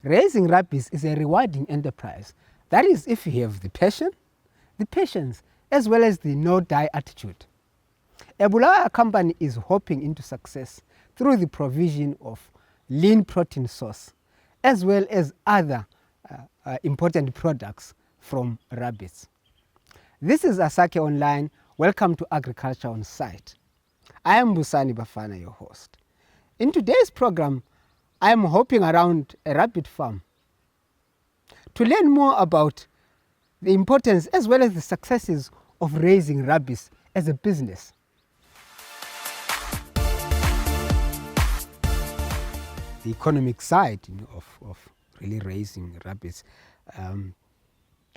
Raising rabbits is a rewarding enterprise. That is, if you have the passion, the patience, as well as the no-die attitude. A Bulawayo company is hoping into success through the provision of lean protein source, as well as other important products from rabbits. This is Asake Online. Welcome to Agriculture on Cite. I am Busani Bafana, your host. In today's program, I am hopping around a rabbit farm to learn more about the importance as well as the successes of raising rabbits as a business. The economic side of really raising rabbits.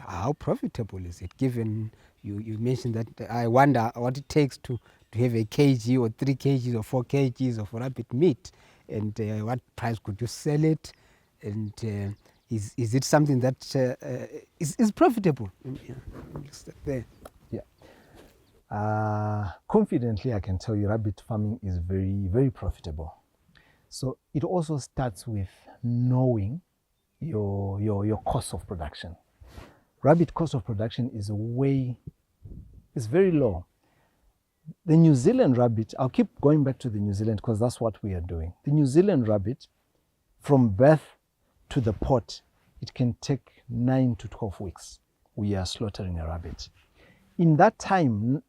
How profitable is it, given you mentioned that I wonder what it takes to have a kg or 3 kgs or 4 kgs of rabbit meat, and what price could you sell it, and is it something that is profitable? There. Yeah. Confidently, I can tell you rabbit farming is very, very profitable. So it also starts with knowing your cost of production. Rabbit cost of production is very low. The New Zealand rabbit, I'll keep going back to the New Zealand because that's what we are doing. The New Zealand rabbit, from birth to the pot, it can take 9 to 12 weeks. We are slaughtering a rabbit. In that time,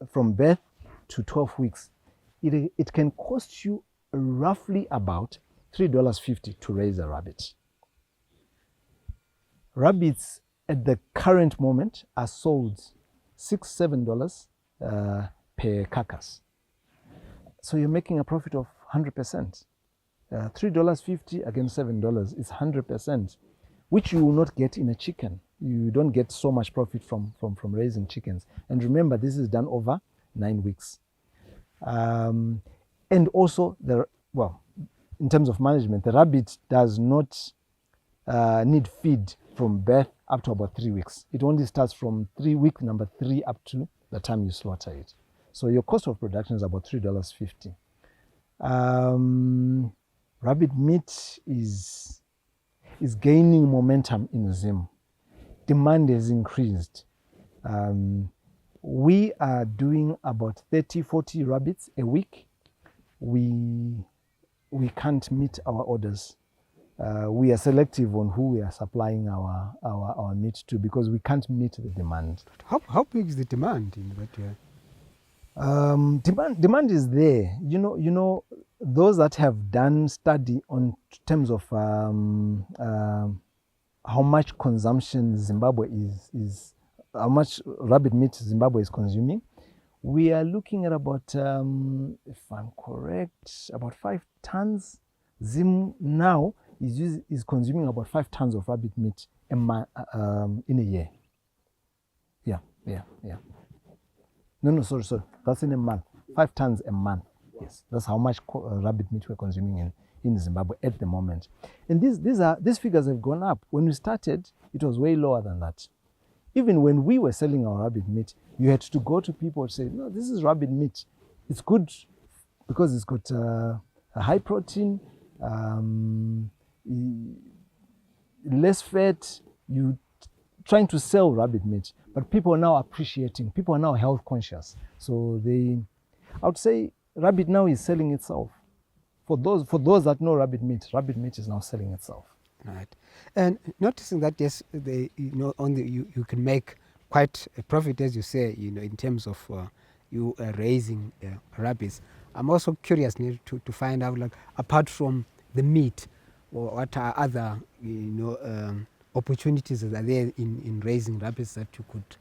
from birth to 12 weeks, it can cost you roughly about $3.50 to raise a rabbit. Rabbits at the current moment are sold $6-7 per carcass. So you're making a profit of 100%. $3.50 against $7 is 100%, which you will not get in a chicken. You don't get so much profit from raising chickens. And remember, this is done over 9 weeks. And also, in terms of management, the rabbit does not need feed from birth up to about 3 weeks. It only starts from week number 3 up to the time you slaughter it. So your cost of production is about $3.50. Rabbit meat is gaining momentum in Zim. Demand has increased. We are doing about 30-40 rabbits a week. We can't meet our orders. We are selective on who we are supplying our meat to because we can't meet the demand. How big is the demand in that year? Demand is there. You know, those that have done study on terms of how much consumption Zimbabwe is how much rabbit meat Zimbabwe is consuming. We are looking at about, if I'm correct, about 5 tons. Zim now is consuming about 5 tons of rabbit meat in a year. Yeah. No, sorry. That's in a month. 5 tons a month. Yes, that's how much rabbit meat we're consuming in Zimbabwe at the moment. And these figures have gone up. When we started, it was way lower than that. Even when we were selling our rabbit meat, you had to go to people and say, no, this is rabbit meat. It's good because it's got a high protein, less fat. You trying to sell rabbit meat, but people are now appreciating. People are now health conscious. So I would say rabbit now is selling itself. For those that know rabbit meat is now selling itself. Right, and noticing that yes, you can make quite a profit, as you say, in terms of you raising rabbits. I'm also curious to find out, like, apart from the meat, what are other opportunities that are there in raising rabbits that you could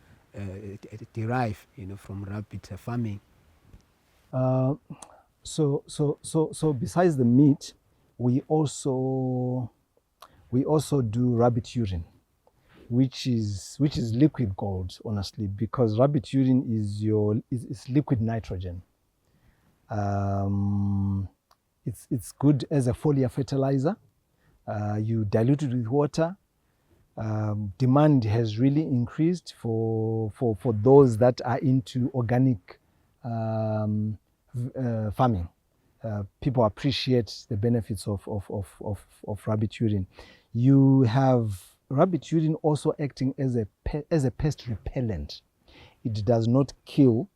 derive from rabbit farming? So besides the meat, we also do rabbit urine, which is liquid gold, honestly, because rabbit urine is liquid nitrogen. It's good as a foliar fertilizer. You dilute it with water. Demand has really increased for those that are into organic farming. People appreciate the benefits of rabbit urine. You have rabbit urine also acting as a pest repellent. It does not kill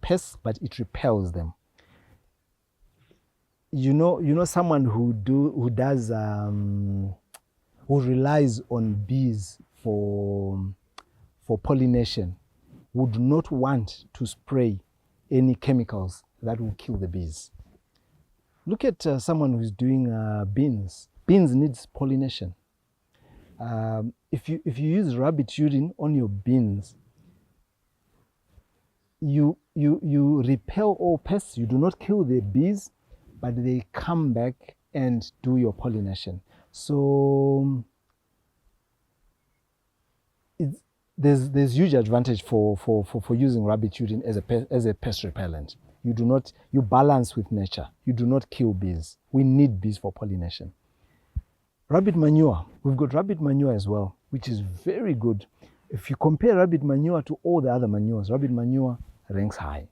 pests, but it repels them. You know someone who relies on bees for pollination would not want to spray any chemicals that will kill the bees. Look at someone who's doing beans. Beans needs pollination. If you use rabbit urine on your beans, you repel all pests. You do not kill the bees, but they come back and do your pollination. So there's huge advantage for using rabbit urine as a pest repellent. You balance with nature. You do not kill bees. We need bees for pollination. Rabbit manure. We've got rabbit manure as well, which is very good. If you compare rabbit manure to all the other manures, rabbit manure ranks high.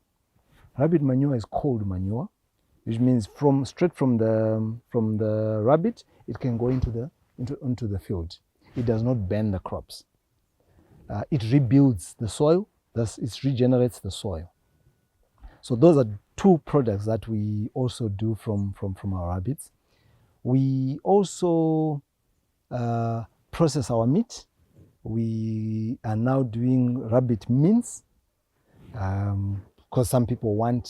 Rabbit manure is cold manure, which means straight from the rabbit, it can go into the field. It does not burn the crops. It rebuilds the soil, thus it regenerates the soil. So those are two products that we also do from our rabbits. We also process our meat. We are now doing rabbit mince, because some people want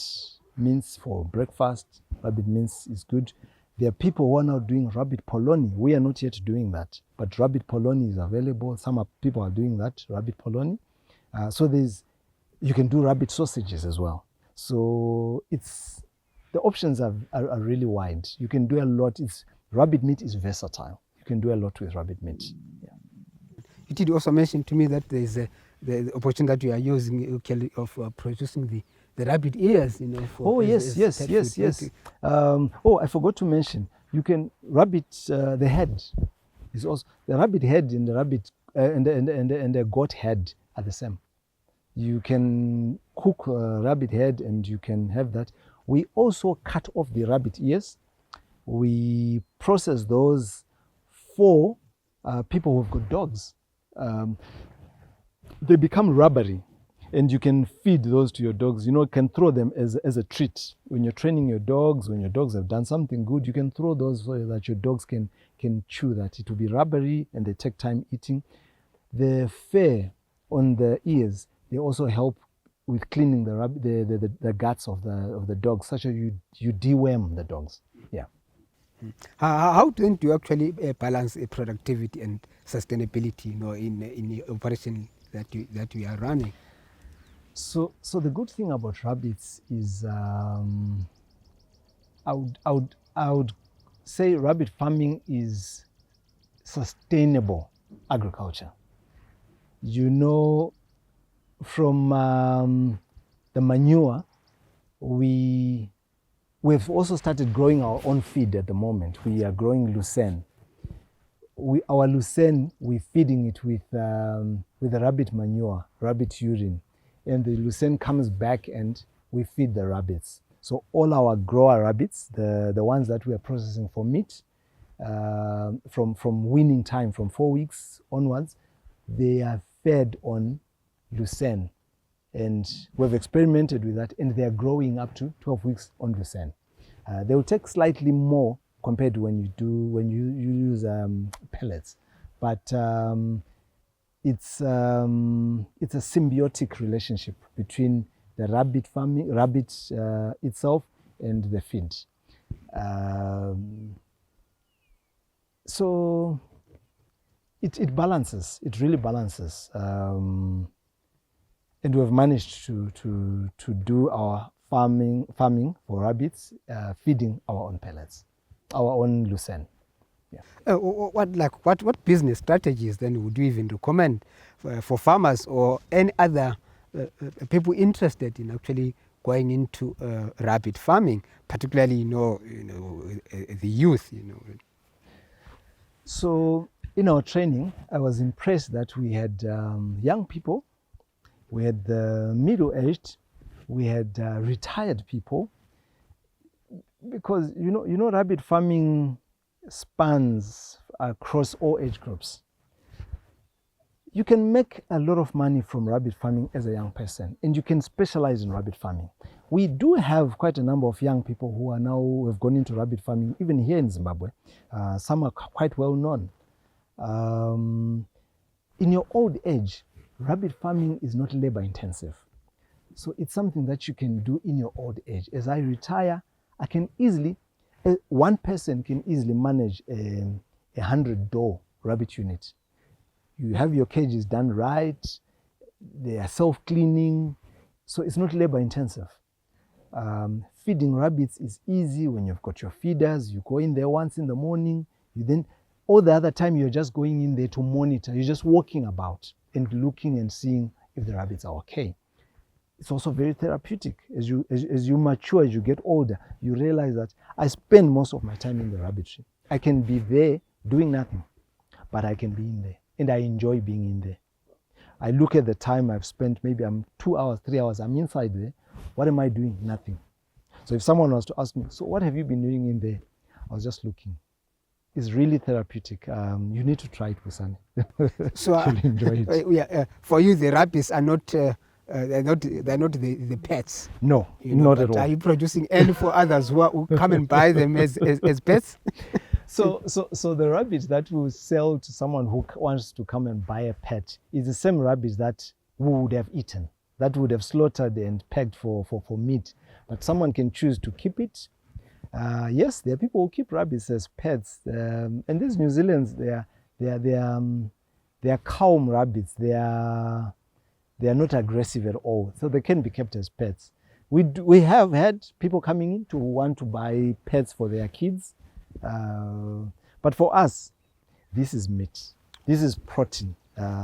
mince for breakfast. Rabbit mince is good. There are people who are now doing rabbit polony. We are not yet doing that, but rabbit polony is available. People are doing that, rabbit polony. So you can do rabbit sausages as well. So the options are really wide. You can do a lot. Rabbit meat is versatile. You can do a lot with rabbit meat. Yeah. You did also mention to me that there's the opportunity that you are using of producing the rabbit ears, Yes. I forgot to mention. You can the head is also the rabbit head and the rabbit and the goat head are the same. You can cook rabbit head and you can have that. We also cut off the rabbit ears. We process those for people who've got dogs. They become rubbery, and you can feed those to your dogs. You can throw them as a treat. When you're training your dogs, when your dogs have done something good, you can throw those so that your dogs can chew that. It will be rubbery and they take time eating. The fur on the ears, they also help with cleaning the guts of the dogs, such as you deworm the dogs. Yeah. How do you actually balance productivity and sustainability, in the operation that we are running? So the good thing about rabbits is I would say rabbit farming is sustainable agriculture. From the manure, we've also started growing our own feed at the moment. We are growing lucerne. Our lucerne, we're feeding it with the rabbit manure, rabbit urine, and the lucerne comes back and we feed the rabbits. So all our grower rabbits, the ones that we are processing for meat, from weaning time, from 4 weeks onwards, they are fed on lucerne. And we've experimented with that, and they are growing up to 12 weeks on lucerne. They will take slightly more compared to when you use pellets, but it's a symbiotic relationship between the rabbit itself and the feed. So it balances. It really balances. And we've managed to do our farming for rabbits, feeding our own pellets, our own lucerne. Yeah. What business strategies then would you even recommend for farmers or any other people interested in actually going into rabbit farming, particularly the youth? So in our training, I was impressed that we had young people. We had the middle-aged, we had retired people, because rabbit farming spans across all age groups. You can make a lot of money from rabbit farming as a young person, and you can specialize in rabbit farming. We do have quite a number of young people who are now have gone into rabbit farming, even here in Zimbabwe. Some are quite well known. In your old age, rabbit farming is not labor intensive. So it's something that you can do in your old age. As I retire, I can easily, one person can easily manage a 100-door rabbit unit. You have your cages done right, they are self-cleaning, so it's not labor intensive. Feeding rabbits is easy when you've got your feeders. You go in there once in the morning, you then, all the other time you're just going in there to monitor. You're just walking about and looking and seeing if the rabbits are okay. It's also very therapeutic. As you mature, as you get older, you realize that I spend most of my time in the rabbitry. I can be there doing nothing, but I can be in there, and I enjoy being in there. I look at the time I've spent, maybe I'm 2 hours, 3 hours, I'm inside there. What am I doing? Nothing. So if someone was to ask me, so what have you been doing in there? I was just looking. It's really therapeutic. You need to try it, Busani. So you'll enjoy it. Yeah, for you, the rabbits are not. They're not the pets. No, You know, not at but all. Are you producing any for others who come and buy them as pets? So the rabbit that we sell to someone who wants to come and buy a pet is the same rabbit that we would have eaten, that would have slaughtered and pegged for meat. But someone can choose to keep it. Yes, there are people who keep rabbits as pets, and these New Zealanders, they are calm rabbits. They are not aggressive at all, so they can be kept as pets. We have had people coming in to want to buy pets for their kids, but for us, this is meat. This is protein.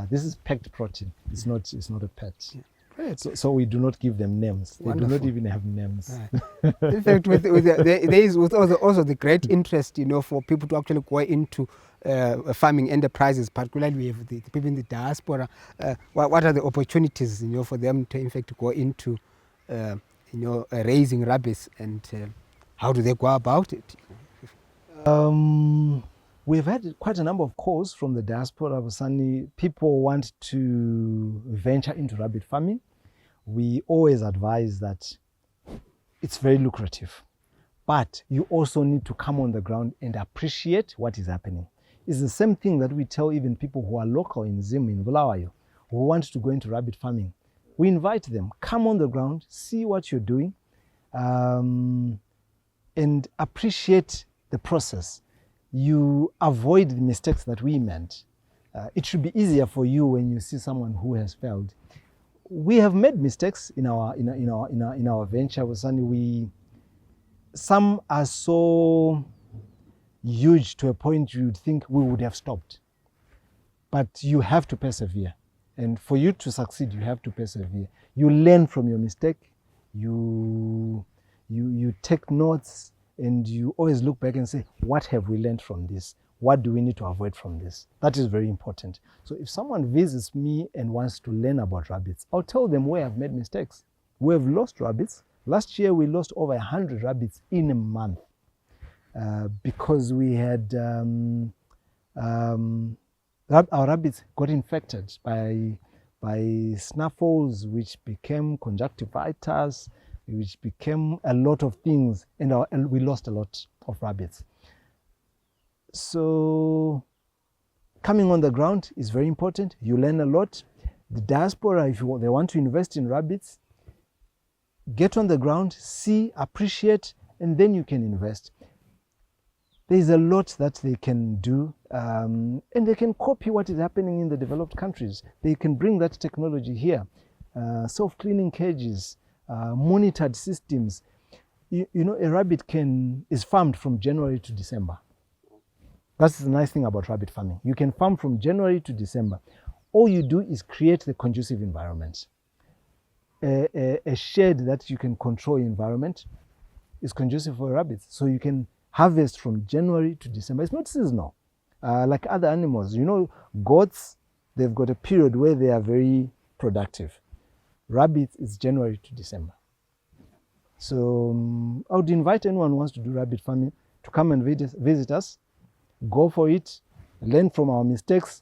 This is packed protein. It's not a pet. Yeah. Great. So we do not give them names. They Wonderful. do not even have names. Right. In fact, there is also the great interest, for people to actually go into farming enterprises. Particularly, we have the people in the diaspora. What are the opportunities, for them to, in fact, go into, raising rabbits, and how do they go about it? We've had quite a number of calls from the diaspora. Busani. People want to venture into rabbit farming. We always advise that it's very lucrative, but you also need to come on the ground and appreciate what is happening. It's the same thing that we tell even people who are local in Zim, in Bulawayo, who want to go into rabbit farming. We invite them, come on the ground, see what you're doing, and appreciate the process. You avoid the mistakes that we made. It should be easier for you when you see someone who has failed. We have made mistakes in our venture. Some are so huge to a point you'd think we would have stopped. But you have to persevere, and for you to succeed, you have to persevere. You learn from your mistake. You take notes. And you always look back and say, what have we learned from this? What do we need to avoid from this? That is very important. So if someone visits me and wants to learn about rabbits, I'll tell them where I've made mistakes. We have lost rabbits. Last year, we lost over 100 rabbits in a month because we had our rabbits got infected by snuffles, which became conjunctivitis, which became a lot of things, and we lost a lot of rabbits. So coming on the ground is very important. You learn a lot. The diaspora, if they want to invest in rabbits, get on the ground, see, appreciate, and then you can invest. There's a lot that they can do, and they can copy what is happening in the developed countries. They can bring that technology here. Self-cleaning cages, monitored systems. A rabbit is farmed from January to December. That's the nice thing about rabbit farming. You can farm from January to December. All you do is create the conducive environment. A shed that you can control your environment is conducive for rabbits. So you can harvest from January to December. It's not seasonal. Like other animals, goats, they've got a period where they are very productive. Rabbits is January to December. So I would invite anyone who wants to do rabbit farming to come and visit us, go for it, learn from our mistakes.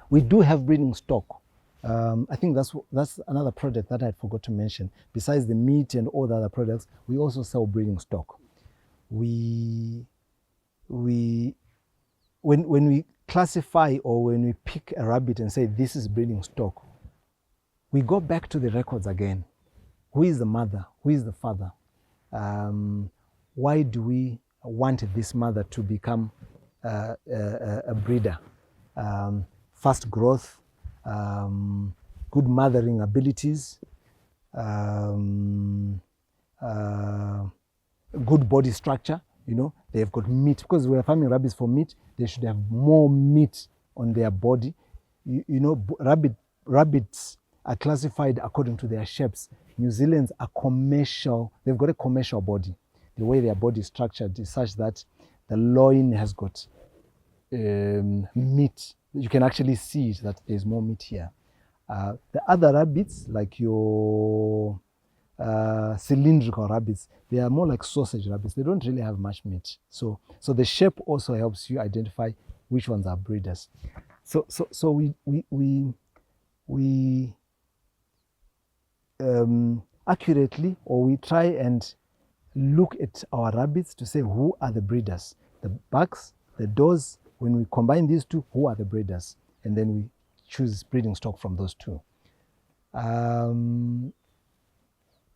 We do have breeding stock. I think that's another product that I forgot to mention. Besides the meat and all the other products, we also sell breeding stock. When we classify or when we pick a rabbit and say this is breeding stock, we go back to the records again. Who is the mother? Who is the father? Why do we want this mother to become a breeder? Fast growth, good mothering abilities, good body structure. You know, they've got meat. Because we're farming rabbits for meat, they should have more meat on their body. You know, rabbits are classified according to their shapes. New Zealand's are commercial. They've got a commercial body. The way their body is structured is such that the loin has got meat. You can actually see it, that there's more meat here. The other rabbits, like your cylindrical rabbits, they are more like sausage rabbits. They don't really have much meat. So the shape also helps you identify which ones are breeders. So we accurately, or we try and look at our rabbits to say who are the breeders. The bucks, the does, when we combine these two, who are the breeders? And then we choose breeding stock from those two.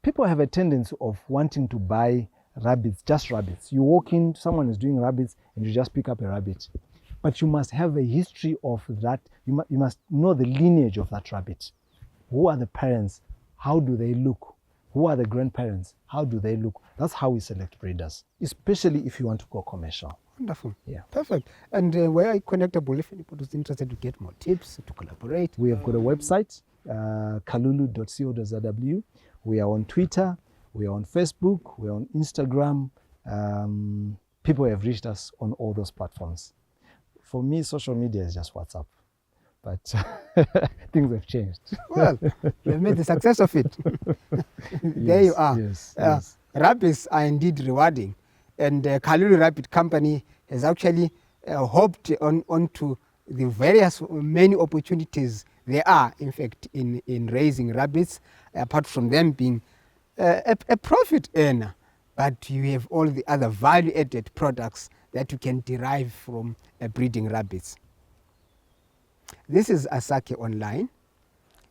People have a tendency of wanting to buy rabbits, just rabbits. You walk in, someone is doing rabbits, and you just pick up a rabbit. But you must have a history of that. You must know the lineage of that rabbit. Who are the parents? How do they look? Who are the grandparents? How do they look? That's how we select breeders, especially if you want to go commercial. Wonderful. Yeah. Perfect. And where are you connectable if anybody is interested to get more tips, to collaborate? We have got a website, kalulu.co.zw. We are on Twitter. We are on Facebook. We are on Instagram. People have reached us on all those platforms. For me, social media is just WhatsApp. But things have changed. Well, you've made a success of it. There you are. Yes. Rabbits are indeed rewarding. And Kalulu Rabbit Company has actually hoped onto the various many opportunities there are, in fact, in raising rabbits, apart from them being a profit earner. But you have all the other value-added products that you can derive from breeding rabbits. This is Asake Online,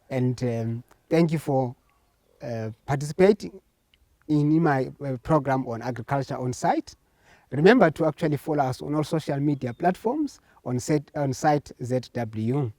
and thank you for participating in my program on agriculture on Cite. Remember to actually follow us on all social media platforms on Cite ZW.